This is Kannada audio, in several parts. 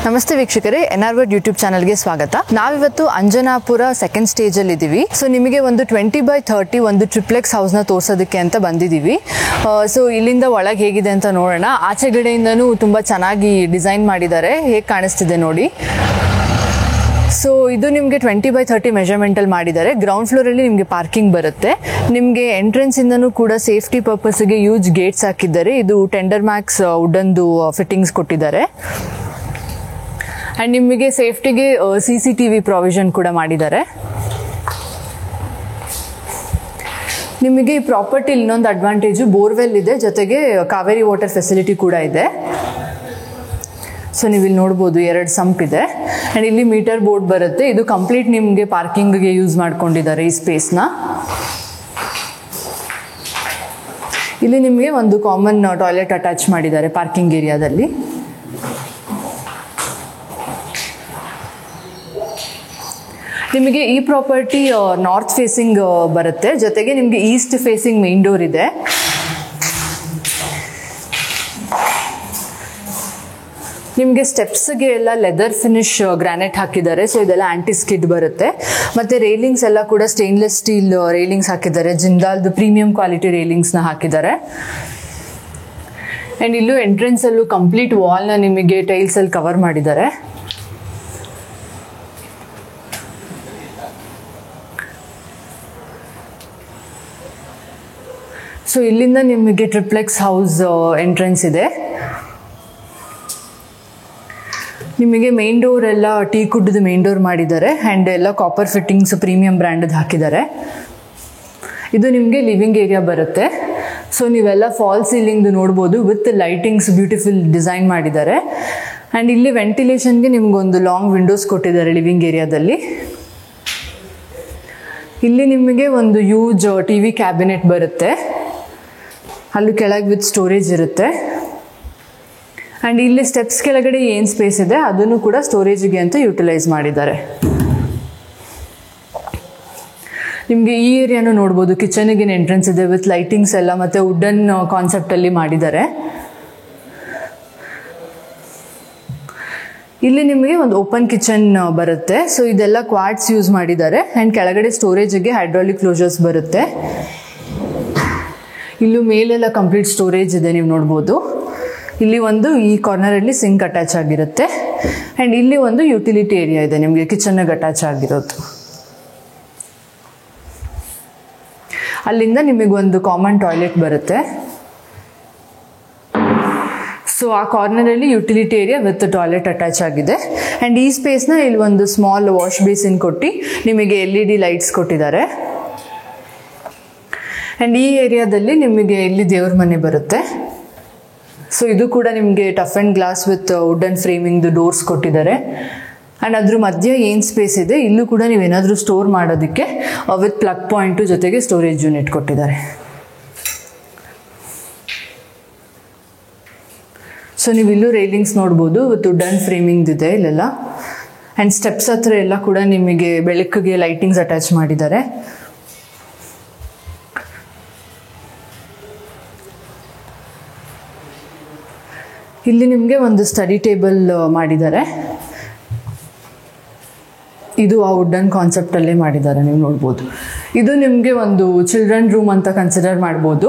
ನಮಸ್ತೆ ವೀಕ್ಷಕರೇ, NR ಯೂಟ್ಯೂಬ್ ಚಾನಲ್ಗೆ ಸ್ವಾಗತ. ನಾವಿವತ್ತು ಅಂಜನಾಪುರ ಸೆಕೆಂಡ್ ಸ್ಟೇಜಲ್ಲಿ ಇದ್ದೀವಿ. ಸೊ ನಿಮಗೆ ಒಂದು 20x30 ಒಂದು ಟ್ರಿಪ್ಲೆಕ್ಸ್ ಹೌಸ್ನ ತೋರಿಸೋದಕ್ಕೆ ಅಂತ ಬಂದಿದ್ದೀವಿ. ಸೊ ಇಲ್ಲಿಂದ ಒಳಗೆ ಹೇಗಿದೆ ಅಂತ ನೋಡೋಣ. ಆಚೆಗಡೆಯಿಂದನೂ ತುಂಬ ಚೆನ್ನಾಗಿ ಡಿಸೈನ್ ಮಾಡಿದ್ದಾರೆ. ಹೇಗೆ ಕಾಣಿಸ್ತಿದೆ ನೋಡಿ. ಸೊ ಇದು ನಿಮಗೆ 20x30 ಮೆಜರ್ಮೆಂಟಲ್ಲಿ ಮಾಡಿದ್ದಾರೆ. ಗ್ರೌಂಡ್ ಫ್ಲೋರಲ್ಲಿ ನಿಮಗೆ ಪಾರ್ಕಿಂಗ್ ಬರುತ್ತೆ. ನಿಮಗೆ ಎಂಟ್ರೆನ್ಸಿಂದನೂ ಕೂಡ ಸೇಫ್ಟಿ ಪರ್ಪಸ್ಗೆ ಯೂಜ್ ಗೇಟ್ಸ್ ಹಾಕಿದ್ದಾರೆ. ಇದು ಟೆಂಡರ್ ಮ್ಯಾಕ್ಸ್ ವುಡನ್ದು ಫಿಟ್ಟಿಂಗ್ಸ್ ಕೊಟ್ಟಿದ್ದಾರೆ. ಆ್ಯಂಡ್ ನಿಮಗೆ ಸೇಫ್ಟಿಗೆ CCTV ಪ್ರಾವಿಷನ್ ಕೂಡ ಮಾಡಿದ್ದಾರೆ. ನಿಮಗೆ ಈ ಪ್ರಾಪರ್ಟಿಲಿ ಇನ್ನೊಂದು ಅಡ್ವಾಂಟೇಜು, ಬೋರ್ವೆಲ್ ಇದೆ, ಜೊತೆಗೆ ಕಾವೇರಿ ವಾಟರ್ ಫೆಸಿಲಿಟಿ ಕೂಡ ಇದೆ. ಸೊ ನೀವು ಇಲ್ಲಿ ನೋಡ್ಬೋದು 2 ಸಂಪ್ ಇದೆ. ಆ್ಯಂಡ್ ಇಲ್ಲಿ ಮೀಟರ್ ಬೋರ್ಡ್ ಬರುತ್ತೆ. ಇದು ಕಂಪ್ಲೀಟ್ ನಿಮಗೆ ಪಾರ್ಕಿಂಗ್ಗೆ ಯೂಸ್ ಮಾಡ್ಕೊಂಡಿದ್ದಾರೆ ಈ ಸ್ಪೇಸ್ನ. ಇಲ್ಲಿ ನಿಮಗೆ ಒಂದು ಕಾಮನ್ ಟಾಯ್ಲೆಟ್ ಅಟ್ಯಾಚ್ ಮಾಡಿದ್ದಾರೆ ಪಾರ್ಕಿಂಗ್ ಏರಿಯಾದಲ್ಲಿ. ನಿಮಗೆ ಈ ಪ್ರಾಪರ್ಟಿ ನಾರ್ತ್ ಫೇಸಿಂಗ್ ಬರುತ್ತೆ, ಜೊತೆಗೆ ನಿಮಗೆ ಈಸ್ಟ್ ಫೇಸಿಂಗ್ ಮೇನ್ ಡೋರ್ ಇದೆ. ನಿಮಗೆ ಸ್ಟೆಪ್ಸ್ಗೆ ಎಲ್ಲ ಲೆದರ್ ಫಿನಿಶ್ ಗ್ರಾನೈಟ್ ಹಾಕಿದ್ದಾರೆ. ಸೊ ಇದೆಲ್ಲ ಆಂಟಿ ಸ್ಕಿಡ್ ಬರುತ್ತೆ. ಮತ್ತು ರೇಲಿಂಗ್ಸ್ ಎಲ್ಲ ಕೂಡ ಸ್ಟೇನ್ಲೆಸ್ ಸ್ಟೀಲ್ ರೇಲಿಂಗ್ಸ್ ಹಾಕಿದ್ದಾರೆ. ಜಿಂದಾಲ್ದು ಪ್ರೀಮಿಯಂ ಕ್ವಾಲಿಟಿ ರೇಲಿಂಗ್ಸ್ನ ಹಾಕಿದ್ದಾರೆ. ಆ್ಯಂಡ್ ಇಲ್ಲೂ ಎಂಟ್ರೆನ್ಸಲ್ಲೂ ಕಂಪ್ಲೀಟ್ ವಾಲ್ನ ನಿಮಗೆ ಟೈಲ್ಸಲ್ಲಿ ಕವರ್ ಮಾಡಿದ್ದಾರೆ. ಸೊ ಇಲ್ಲಿಂದ ನಿಮಗೆ ಟ್ರಿಪ್ಲೆಕ್ಸ್ ಹೌಸ್ ಎಂಟ್ರೆನ್ಸ್ ಇದೆ. ನಿಮಗೆ ಮೇನ್ ಡೋರ್ ಎಲ್ಲ ಟೀಕುಡ್ದು ಮೇನ್ ಡೋರ್ ಮಾಡಿದ್ದಾರೆ. ಆ್ಯಂಡ್ ಎಲ್ಲ ಕಾಪರ್ ಫಿಟ್ಟಿಂಗ್ಸ್ ಪ್ರೀಮಿಯಂ ಬ್ರ್ಯಾಂಡದ್ದು ಹಾಕಿದ್ದಾರೆ. ಇದು ನಿಮಗೆ ಲಿವಿಂಗ್ ಏರಿಯಾ ಬರುತ್ತೆ. ಸೊ ನೀವೆಲ್ಲ ಫಾಲ್ ಸೀಲಿಂಗ್ದು ನೋಡ್ಬೋದು. ವಿತ್ ಲೈಟಿಂಗ್ಸ್ ಬ್ಯೂಟಿಫುಲ್ ಡಿಸೈನ್ ಮಾಡಿದ್ದಾರೆ. ಆ್ಯಂಡ್ ಇಲ್ಲಿ ವೆಂಟಿಲೇಷನ್ಗೆ ನಿಮಗೊಂದು ಲಾಂಗ್ ವಿಂಡೋಸ್ ಕೊಟ್ಟಿದ್ದಾರೆ ಲಿವಿಂಗ್ ಏರಿಯಾದಲ್ಲಿ. ಇಲ್ಲಿ ನಿಮಗೆ ಒಂದು ಯೂಜ್ TV ಕ್ಯಾಬಿನೆಟ್ ಬರುತ್ತೆ. ಅಲ್ಲೂ ಕೆಳಗೆ ವಿತ್ ಸ್ಟೋರೇಜ್ ಇರುತ್ತೆ. ಆ್ಯಂಡ್ ಇಲ್ಲಿ ಸ್ಟೆಪ್ಸ್ ಕೆಳಗಡೆ ಏನು ಸ್ಪೇಸ್ ಇದೆ ಅದನ್ನು ಕೂಡ ಸ್ಟೋರೇಜಿಗೆ ಅಂತ ಯುಟಿಲೈಸ್ ಮಾಡಿದ್ದಾರೆ. ನಿಮಗೆ ಈ ಏರಿಯಾನು ನೋಡ್ಬೋದು. ಕಿಚನಿಗೆ ಎಂಟ್ರೆನ್ಸ್ ಇದೆ ವಿತ್ ಲೈಟಿಂಗ್ಸ್ ಎಲ್ಲ ಮತ್ತು ವುಡನ್ ಕಾನ್ಸೆಪ್ಟಲ್ಲಿ ಮಾಡಿದ್ದಾರೆ. ಇಲ್ಲಿ ನಿಮಗೆ ಒಂದು ಓಪನ್ ಕಿಚನ್ ಬರುತ್ತೆ. ಸೊ ಇದೆಲ್ಲ ಕ್ವಾಡ್ಸ್ ಯೂಸ್ ಮಾಡಿದ್ದಾರೆ. ಆ್ಯಂಡ್ ಕೆಳಗಡೆ ಸ್ಟೋರೇಜಿಗೆ ಹೈಡ್ರಾಲಿಕ್ ಕ್ಲೋಸರ್ಸ್ ಬರುತ್ತೆ. ಇಲ್ಲೂ ಮೇಲೆಲ್ಲ ಕಂಪ್ಲೀಟ್ ಸ್ಟೋರೇಜ್ ಇದೆ, ನೀವು ನೋಡ್ಬೋದು. ಇಲ್ಲಿ ಒಂದು ಈ ಕಾರ್ನರಲ್ಲಿ ಸಿಂಕ್ ಅಟ್ಯಾಚ್ ಆಗಿರುತ್ತೆ. ಆ್ಯಂಡ್ ಇಲ್ಲಿ ಒಂದು ಯುಟಿಲಿಟಿ ಏರಿಯಾ ಇದೆ ನಿಮಗೆ ಕಿಚನ್ಗೆ ಅಟ್ಯಾಚ್ ಆಗಿರೋದು. ಅಲ್ಲಿಂದ ನಿಮಗೊಂದು ಕಾಮನ್ ಟಾಯ್ಲೆಟ್ ಬರುತ್ತೆ. ಸೊ ಆ ಕಾರ್ನರಲ್ಲಿ utility area with toilet attach ಆಗಿದೆ. ಆ್ಯಂಡ್ ಈ ಸ್ಪೇಸ್ನ ಇಲ್ಲಿ ಒಂದು ಸ್ಮಾಲ್ ವಾಶ್ ಬೇಸಿನ್ ಕೊಟ್ಟು ನಿಮಗೆ LED ಲೈಟ್ಸ್ ಕೊಟ್ಟಿದ್ದಾರೆ. ಆ್ಯಂಡ್ ಈ ಏರಿಯಾದಲ್ಲಿ ನಿಮಗೆ ಇಲ್ಲಿ ದೇವ್ರ ಮನೆ ಬರುತ್ತೆ. ಸೊ ಇದು ಕೂಡ ನಿಮಗೆ tough and glass with wooden ಫ್ರೇಮಿಂಗ್ದು ಡೋರ್ಸ್ ಕೊಟ್ಟಿದ್ದಾರೆ. ಆ್ಯಂಡ್ ಅದ್ರ ಮಧ್ಯೆ ಏನು ಸ್ಪೇಸ್ ಇದೆ ಇಲ್ಲೂ ಕೂಡ ನೀವೇನಾದರೂ ಸ್ಟೋರ್ ಮಾಡೋದಕ್ಕೆ ವಿತ್ ಪ್ಲಗ್ ಪಾಯಿಂಟು ಜೊತೆಗೆ ಸ್ಟೋರೇಜ್ ಯೂನಿಟ್ ಕೊಟ್ಟಿದ್ದಾರೆ. ಸೊ ನೀವು ಇಲ್ಲೂ ರೈಲಿಂಗ್ಸ್ ನೋಡ್ಬೋದು ವಿತ್ ವುಡನ್ ಫ್ರೇಮಿಂಗ್ ಇದೆ ಇಲ್ಲೆಲ್ಲ. ಆ್ಯಂಡ್ ಸ್ಟೆಪ್ಸ್ ಹತ್ರ ಎಲ್ಲ ಕೂಡ ನಿಮಗೆ ಬೆಳಕಿಗೆ ಲೈಟಿಂಗ್ಸ್ ಅಟ್ಯಾಚ್ ಮಾಡಿದ್ದಾರೆ. ಇಲ್ಲಿ ನಿಮಗೆ ಒಂದು ಸ್ಟಡಿ ಟೇಬಲ್ ಮಾಡಿದ್ದಾರೆ. ಇದು ಆ ವುಡನ್ ಕಾನ್ಸೆಪ್ಟಲ್ಲೇ ಮಾಡಿದ್ದಾರೆ, ನೀವು ನೋಡ್ಬೋದು. ಇದು ನಿಮಗೆ ಒಂದು ಚಿಲ್ಡ್ರನ್ ರೂಮ್ ಅಂತ ಕನ್ಸಿಡರ್ ಮಾಡ್ಬೋದು.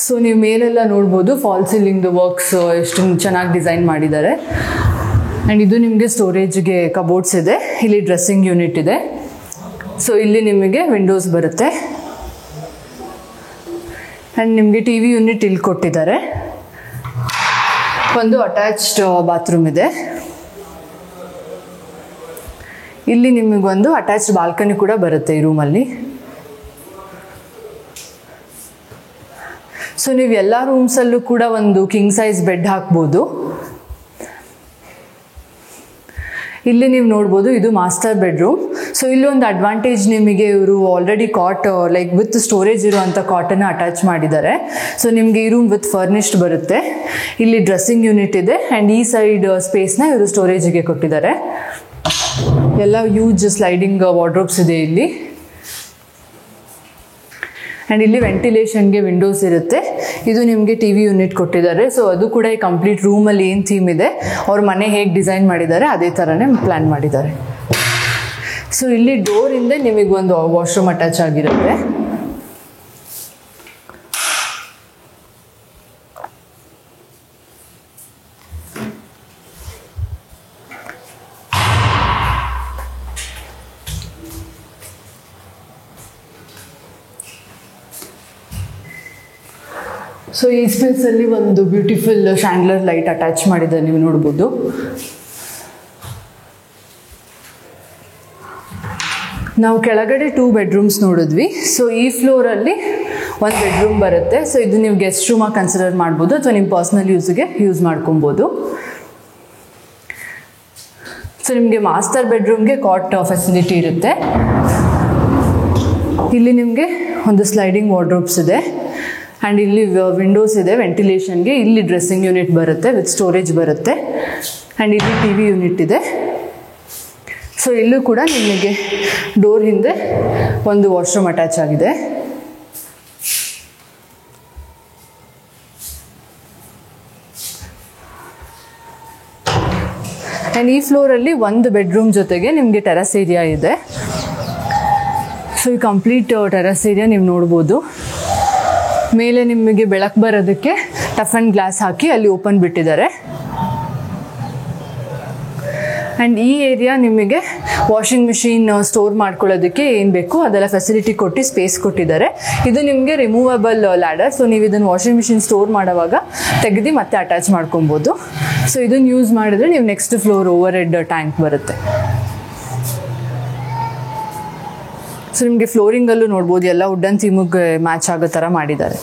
ಸೊ ನೀವು ಮೇಲೆಲ್ಲ ನೋಡ್ಬೋದು ಫಾಲ್ ಸೀಲಿಂಗ್ದು ವರ್ಕ್ಸ್ ಎಷ್ಟು ಚೆನ್ನಾಗಿ ಡಿಸೈನ್ ಮಾಡಿದ್ದಾರೆ. ಆ್ಯಂಡ್ ಇದು ನಿಮಗೆ ಸ್ಟೋರೇಜ್ಗೆ ಕಬೋರ್ಡ್ಸ್ ಇದೆ. ಇಲ್ಲಿ ಡ್ರೆಸ್ಸಿಂಗ್ ಯೂನಿಟ್ ಇದೆ. ಸೊ ಇಲ್ಲಿ ನಿಮಗೆ ವಿಂಡೋಸ್ ಬರುತ್ತೆ. ಆ್ಯಂಡ್ ನಿಮಗೆ TV ಯೂನಿಟ್ ಇಲ್ಲಿ ಕೊಟ್ಟಿದ್ದಾರೆ. ಒಂದು ಅಟ್ಯಾಚ್ಡ್ ಬಾತ್ರೂಮ್ ಇದೆ. ಇಲ್ಲಿ ನಿಮಗೊಂದು ಅಟ್ಯಾಚ್ಡ್ ಬಾಲ್ಕನಿ ಕೂಡ ಬರುತ್ತೆ ಈ ರೂಮಲ್ಲಿ. ಸೊ ನೀವು ಎಲ್ಲ ರೂಮ್ಸಲ್ಲೂ ಕೂಡ ಒಂದು ಕಿಂಗ್ ಸೈಜ್ ಬೆಡ್ ಹಾಕ್ಬೋದು. ಇಲ್ಲಿ ನೀವು ನೋಡ್ಬೋದು ಇದು ಮಾಸ್ಟರ್ ಬೆಡ್ರೂಮ್. ಸೊ ಇಲ್ಲಿ ಒಂದು ಅಡ್ವಾಂಟೇಜ್ ನಿಮಗೆ ಇವರು already cot like with storage ಇರುವಂಥ ಕಾಟನ್ನು ಅಟ್ಯಾಚ್ ಮಾಡಿದ್ದಾರೆ. ಸೊ ನಿಮಗೆ ಈ ರೂಮ್ ವಿತ್ ಫರ್ನಿಶ್ಡ್ ಬರುತ್ತೆ. ಇಲ್ಲಿ ಡ್ರೆಸ್ಸಿಂಗ್ ಯೂನಿಟ್ ಇದೆ ಆ್ಯಂಡ್ ಈ ಸೈಡ್ ಸ್ಪೇಸ್ನ ಇವರು ಸ್ಟೋರೇಜಿಗೆ ಕೊಟ್ಟಿದ್ದಾರೆ. ಎಲ್ಲ ಯೂಜ್ ಸ್ಲೈಡಿಂಗ್ ವಾರ್ಡ್ರೋಬ್ಸ್ ಇದೆ ಇಲ್ಲಿ. ಆ್ಯಂಡ್ ಇಲ್ಲಿ ವೆಂಟಿಲೇಷನ್ಗೆ ವಿಂಡೋಸ್ ಇರುತ್ತೆ. ಇದು ನಿಮಗೆ ಟಿ ವಿ ಯೂನಿಟ್ ಕೊಟ್ಟಿದ್ದಾರೆ. ಸೊ ಅದು ಕೂಡ ಈ ಕಂಪ್ಲೀಟ್ ರೂಮಲ್ಲಿ ಏನು ಥೀಮ್ ಇದೆ, ಅವ್ರ ಮನೆ ಹೇಗೆ ಡಿಸೈನ್ ಮಾಡಿದ್ದಾರೆ ಅದೇ ಥರನೇ ಪ್ಲ್ಯಾನ್ ಮಾಡಿದ್ದಾರೆ. ಸೊ ಇಲ್ಲಿ ಡೋರಿಂದ ನಿಮಗೊಂದು ವಾಶ್ರೂಮ್ ಅಟ್ಯಾಚ್ ಆಗಿರುತ್ತೆ. ಸೊ ಈ ಸ್ಪೇಸಲ್ಲಿ ಒಂದು ಬ್ಯೂಟಿಫುಲ್ ಶ್ಯಾಂಡ್ಲರ್ ಲೈಟ್ ಅಟ್ಯಾಚ್ ಮಾಡಿದ್ದಾರೆ, ನೀವು ನೋಡ್ಬೋದು. ನಾವು ಕೆಳಗಡೆ 2 ಬೆಡ್ರೂಮ್ಸ್ ನೋಡಿದ್ವಿ. ಸೊ ಈ ಫ್ಲೋರಲ್ಲಿ ಒಂದು ಬೆಡ್ರೂಮ್ ಬರುತ್ತೆ. ಸೊ ಇದು ನೀವು ಗೆಸ್ಟ್ ರೂಮಾಗಿ ಕನ್ಸಿಡರ್ ಮಾಡ್ಬೋದು ಅಥವಾ ನಿಮ್ಮ ಪರ್ಸ್ನಲ್ ಯೂಸ್ಗೆ ಯೂಸ್ ಮಾಡ್ಕೊಬೋದು. ಸೊ ನಿಮಗೆ ಮಾಸ್ಟರ್ ಬೆಡ್ರೂಮ್ಗೆ ಕಾಟ್ ಫೆಸಿಲಿಟಿ ಇರುತ್ತೆ. ಇಲ್ಲಿ ನಿಮಗೆ ಒಂದು ಸ್ಲೈಡಿಂಗ್ ವಾರ್ಡ್ರೋಬ್ಸ್ ಇದೆ ಆ್ಯಂಡ್ ಇಲ್ಲಿ ವಿಂಡೋಸ್ ಇದೆ ವೆಂಟಿಲೇಷನ್ಗೆ. ಇಲ್ಲಿ ಡ್ರೆಸ್ಸಿಂಗ್ ಯೂನಿಟ್ ಬರುತ್ತೆ ವಿತ್ ಸ್ಟೋರೇಜ್ ಬರುತ್ತೆ ಆ್ಯಂಡ್ ಇಲ್ಲಿ ಟಿ ವಿ ಯೂನಿಟ್ ಇದೆ. ಸೊ ಇಲ್ಲೂ ಕೂಡ ನಿಮಗೆ ಡೋರ್ ಹಿಂದೆ ಒಂದು ವಾಶ್ರೂಮ್ ಅಟ್ಯಾಚ್ ಆಗಿದೆ. ಆ್ಯಂಡ್ ಈ ಫ್ಲೋರಲ್ಲಿ ಒಂದು ಬೆಡ್ರೂಮ್ ಜೊತೆಗೆ ನಿಮಗೆ ಟೆರಸ್ ಏರಿಯಾ ಇದೆ. ಸೊ ಈ ಕಂಪ್ಲೀಟ್ ಟೆರಸ್ ಏರಿಯಾ ನೀವು ನೋಡ್ಬೋದು. ಮೇಲೆ ನಿಮಗೆ ಬೆಳಕು ಬರೋದಕ್ಕೆ ಟಫ್ ಆ್ಯಂಡ್ ಗ್ಲಾಸ್ ಹಾಕಿ ಅಲ್ಲಿ ಓಪನ್ ಬಿಟ್ಟಿದ್ದಾರೆ. ಆ್ಯಂಡ್ ಈ ಏರಿಯಾ ನಿಮಗೆ ವಾಷಿಂಗ್ ಮಿಷಿನ್ ಸ್ಟೋರ್ ಮಾಡ್ಕೊಳ್ಳೋದಕ್ಕೆ ಏನು ಬೇಕು ಅದೆಲ್ಲ ಫೆಸಿಲಿಟಿ ಕೊಟ್ಟು ಸ್ಪೇಸ್ ಕೊಟ್ಟಿದ್ದಾರೆ. ಇದು ನಿಮಗೆ ರಿಮೂವಬಲ್ ಲ್ಯಾಡರ್. ಸೊ ನೀವು ಇದನ್ನು ವಾಷಿಂಗ್ ಮಿಷಿನ್ ಸ್ಟೋರ್ ಮಾಡೋವಾಗ ತೆಗೆದು ಮತ್ತೆ ಅಟ್ಯಾಚ್ ಮಾಡ್ಕೊಬೋದು. ಸೊ ಇದನ್ನು ಯೂಸ್ ಮಾಡಿದ್ರೆ ನೀವು next floor overhead tank ಬರುತ್ತೆ. ಸೊ ನಿಮಗೆ ಫ್ಲೋರಿಂಗಲ್ಲೂ ನೋಡ್ಬೋದು ಎಲ್ಲ ವುಡನ್ ಥೀಮಿಗೆ ಮ್ಯಾಚ್ ಆಗೋ ಥರ ಮಾಡಿದ್ದಾರೆ.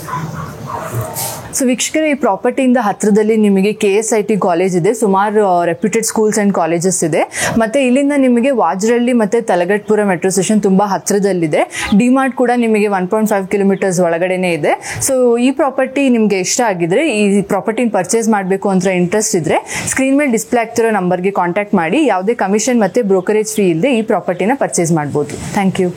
ಸೊ ವೀಕ್ಷಕರೇ, ಈ ಪ್ರಾಪರ್ಟಿಯಿಂದ ಹತ್ತಿರದಲ್ಲಿ ನಿಮಗೆ KSIT ಕಾಲೇಜ್ ಇದೆ. ಸುಮಾರು ರೆಪ್ಯೂಟೆಡ್ ಸ್ಕೂಲ್ಸ್ ಆ್ಯಂಡ್ ಕಾಲೇಜಸ್ ಇದೆ. ಮತ್ತು ಇಲ್ಲಿಂದ ನಿಮಗೆ ವಾಜ್ರಳ್ಳಿ ಮತ್ತು ತಲಗಟ್ಪುರ ಮೆಟ್ರೋ ಸ್ಟೇಷನ್ ತುಂಬ ಹತ್ತಿರದಲ್ಲಿದೆ. ಡಿಮಾರ್ಟ್ ಕೂಡ ನಿಮಗೆ 1.5 ಕಿಲೋಮೀಟರ್ಸ್ ಒಳಗಡೆನೇ ಇದೆ. ಸೊ ಈ ಪ್ರಾಪರ್ಟಿ ನಿಮಗೆ ಇಷ್ಟ ಆಗಿದ್ರೆ, ಈ ಪ್ರಾಪರ್ಟಿನ ಪರ್ಚೇಸ್ ಮಾಡಬೇಕು ಅಂತ ಇಂಟ್ರೆಸ್ಟ್ ಇದ್ದರೆ ಸ್ಕ್ರೀನ್ ಮೇಲೆ ಡಿಸ್ಪ್ಲೇ ಆಗ್ತಿರೋ ನಂಬರ್ಗೆ ಕಾಂಟ್ಯಾಕ್ಟ್ ಮಾಡಿ. ಯಾವುದೇ ಕಮಿಷನ್ ಮತ್ತು ಬ್ರೋಕರೇಜ್ ಫೀ ಇಲ್ಲದೆ ಈ ಪ್ರಾಪರ್ಟಿನ ಪರ್ಚೇಸ್ ಮಾಡ್ಬೋದು. Thank you.